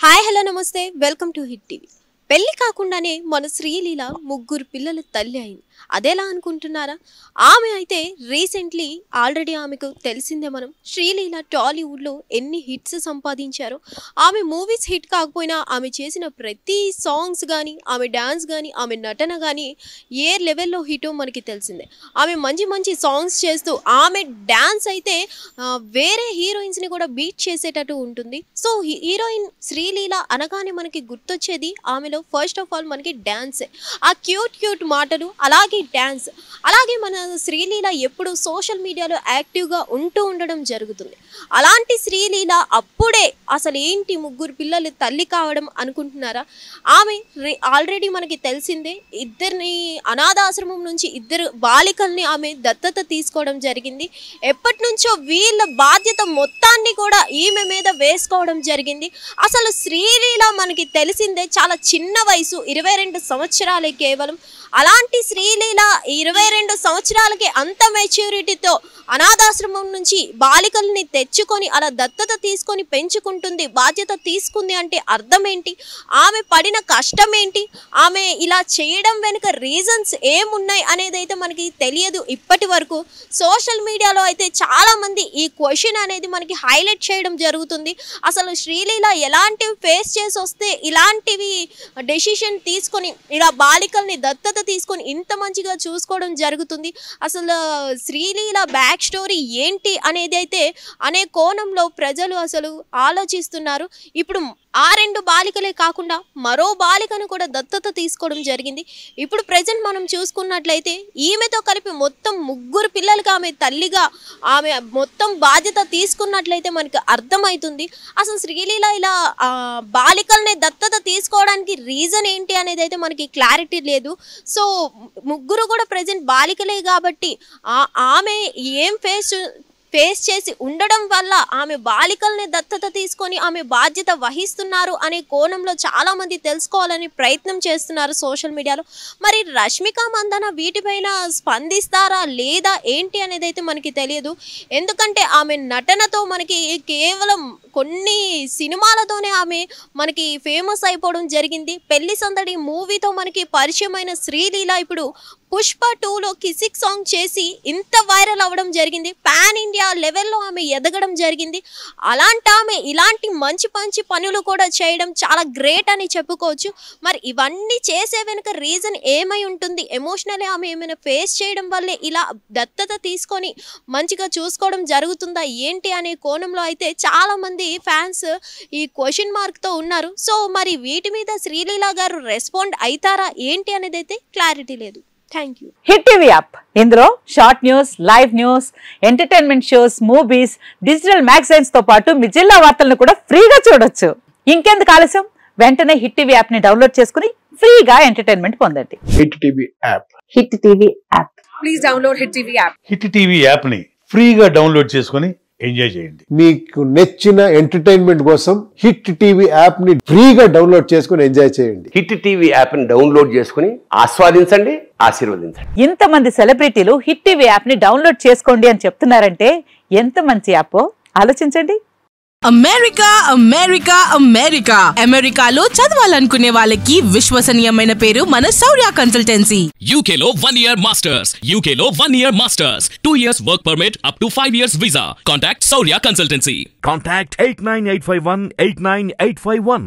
Hi hello నమస్తే welcome to hit TV. పెళ్లి కాకుండానే మన శ్రీలీల ముగ్గురు పిల్లల తల్లి అయింది. అదేలా అనుకుంటున్నారా? ఆమె అయితే రీసెంట్లీ ఆల్రెడీ ఆమెకు తెలిసిందే. మనం శ్రీలీల టాలీవుడ్లో ఎన్ని హిట్స్ సంపాదించారో. ఆమె మూవీస్ హిట్ కాకపోయినా ఆమె చేసిన ప్రతి సాంగ్స్ కానీ, ఆమె డ్యాన్స్ కానీ, ఆమె నటన కానీ ఏ లెవెల్లో హిటో మనకి తెలిసిందే. ఆమె మంచి మంచి సాంగ్స్ చేస్తూ ఆమె డ్యాన్స్ అయితే వేరే హీరోయిన్స్ని కూడా బీట్ చేసేటట్టు ఉంటుంది. సో హీరోయిన్ శ్రీలీల అనగానే మనకి గుర్తొచ్చేది ఆమెలో ఫస్ట్ ఆఫ్ ఆల్ మనకి డ్యాన్సే. ఆ క్యూట్ మాటలు, అలాగే డ్యాన్స్. అలాగే మన శ్రీలీల ఎప్పుడు సోషల్ మీడియాలో యాక్టివ్గా ఉండడం జరుగుతుంది. అలాంటి శ్రీలీల అప్పుడే అసలు ఏంటి ముగ్గురు పిల్లలు తల్లి కావడం అనుకుంటున్నారా? ఆమె ఆల్రెడీ మనకి తెలిసిందే, ఇద్దరిని అనాథాశ్రమం నుంచి ఇద్దరు బాలికల్ని ఆమె దత్తత తీసుకోవడం జరిగింది. ఎప్పటి నుంచో వీళ్ళ బాధ్యత మొత్తాన్ని కూడా ఈమె మీద వేసుకోవడం జరిగింది. అసలు శ్రీలీల మనకి తెలిసిందే చాలా చిన్న వయసు, 22 సంవత్సరాలే కేవలం. అలాంటి శ్రీలీల 22 సంవత్సరాలకి అంత మెచ్యూరిటీతో అనాథాశ్రమం నుంచి బాలికల్ని తెచ్చుకొని అలా దత్తత తీసుకొని పెంచుకుంటుంది, బాధ్యత తీసుకుంది అంటే అర్థం ఏంటి? ఆమె పడిన కష్టం ఏంటి? ఆమె ఇలా చేయడం వెనుక రీజన్స్ ఏమున్నాయి అనేది అయితే మనకి తెలియదు ఇప్పటి వరకు. సోషల్ మీడియాలో అయితే చాలామంది ఈ క్వశ్చన్ అనేది మనకి హైలైట్ చేయడం జరుగుతుంది. అసలు శ్రీలీల ఎలాంటివి ఫేస్ చేసి వస్తే ఇలాంటివి డెసిషన్ తీసుకొని ఇలా బాలికల్ని దత్తత తీసుకొని ఇంత మంచిగా చూసుకోవడం జరుగుతుంది? అసలు శ్రీలీల బ్యాక్ స్టోరీ ఏంటి అనేది అయితే అనే కోణంలో ప్రజలు అసలు ఆలోచిస్తున్నారు. ఇప్పుడు ఆ 2 బాలికలే కాకుండా మరో బాలికను కూడా దత్తత తీసుకోవడం జరిగింది. ఇప్పుడు ప్రజెంట్ మనం చూసుకున్నట్లయితే ఈమెతో కలిపి మొత్తం ముగ్గురు పిల్లలకి ఆమె తల్లిగా ఆమె మొత్తం బాధ్యత తీసుకున్నట్లయితే మనకు అర్థమవుతుంది. అసలు శ్రీలీల ఇలా బాలికల్ని దత్తత తీసుకోవడానికి రీజన్ ఏంటి అనేది అయితే మనకి క్లారిటీ లేదు. సో ముగ్గురు కూడా ప్రజెంట్ బాలికలే కాబట్టి ఆమె ఏం ఫేస్ చేసి ఉండడం వల్ల ఆమె బాలికల్ని దత్తత తీసుకొని ఆమె బాధ్యత వహిస్తున్నారు అనే కోణంలో చాలామంది తెలుసుకోవాలని ప్రయత్నం చేస్తున్నారు సోషల్ మీడియాలో. మరి రష్మిక మందన వీటిపైన స్పందిస్తారా లేదా ఏంటి అనేది అయితే మనకి తెలియదు. ఎందుకంటే ఆమె నటనతో మనకి కేవలం కొన్ని సినిమాలతోనే ఆమె మనకి ఫేమస్ అయిపోవడం జరిగింది. పెళ్లి సందడి మూవీతో మనకి పరిచయమైన శ్రీలీల ఇప్పుడు పుష్ప 2లో కిసిక్ సాంగ్ చేసి ఇంత వైరల్ అవ్వడం జరిగింది. పాన్ ఇండియా లెవెల్లో ఆమె ఎదగడం జరిగింది. అలాంటి ఆమె ఇలాంటి మంచి పనులు కూడా చేయడం చాలా గ్రేట్ అని చెప్పుకోవచ్చు. మరి ఇవన్నీ చేసే వెనుక రీజన్ ఏమై ఉంటుంది? ఎమోషనల్లీ ఆమె ఏమైనా ఫేస్ చేయడం వల్లే ఇలా దత్తత తీసుకొని మంచిగా చూసుకోవడం జరుగుతుందా ఏంటి అనే కోణంలో అయితే చాలామంది ఫ్యాన్స్ ఈ క్వశ్చన్ మార్క్తో ఉన్నారు. సో మరి వీటి మీద శ్రీలీల గారు రెస్పాండ్ అవుతారా ఏంటి అనేది అయితే క్లారిటీ లేదు. Thank you. Hit TV app, ఇందులో short news, live news, entertainment shows, movies, digital magazines తో పాటు మీ జిల్లా వార్తలను కూడా ఫ్రీగా చూడొచ్చు. ఇంకెందుకు ఆలస్యం? వెంటనే హిట్ టీవీ యాప్ ని డౌన్లోడ్ చేసుకుని ఫ్రీగా ఎంటర్టైన్మెంట్ పొందండి. Hit TV app. Hit TV app. Please download hit TV app. Hit TV app ని ఫ్రీగా డౌన్లోడ్ చేసుకుని ఎంజాయ్ చేయండి. మీకు నచ్చిన ఎంటర్టైన్మెంట్ కోసం హిట్ టీవీ యాప్ ని ఫ్రీగా డౌన్లోడ్ చేసుకుని ఎంజాయ్ చేయండి. హిట్ టీవీ యాప్ ని డౌన్లోడ్ చేసుకుని ఆస్వాదించండి, ఆశీర్వదించండి. ఇంతమంది సెలబ్రిటీలు హిట్ టీవీ యాప్ ని డౌన్లోడ్ చేసుకోండి అని చెప్తున్నారంటే ఎంత మంచి యాప్ ఆలోచించండి. అమెరికాలో చదవాలనుకునే వాళ్ళకి విశ్వసనీయమైన పేరు మన శౌర్య కన్సల్టెన్సీ. UK లో 1 year masters, 2 years work permit up to 5 years visa. Contact Saurya Consultancy. Contact 89851.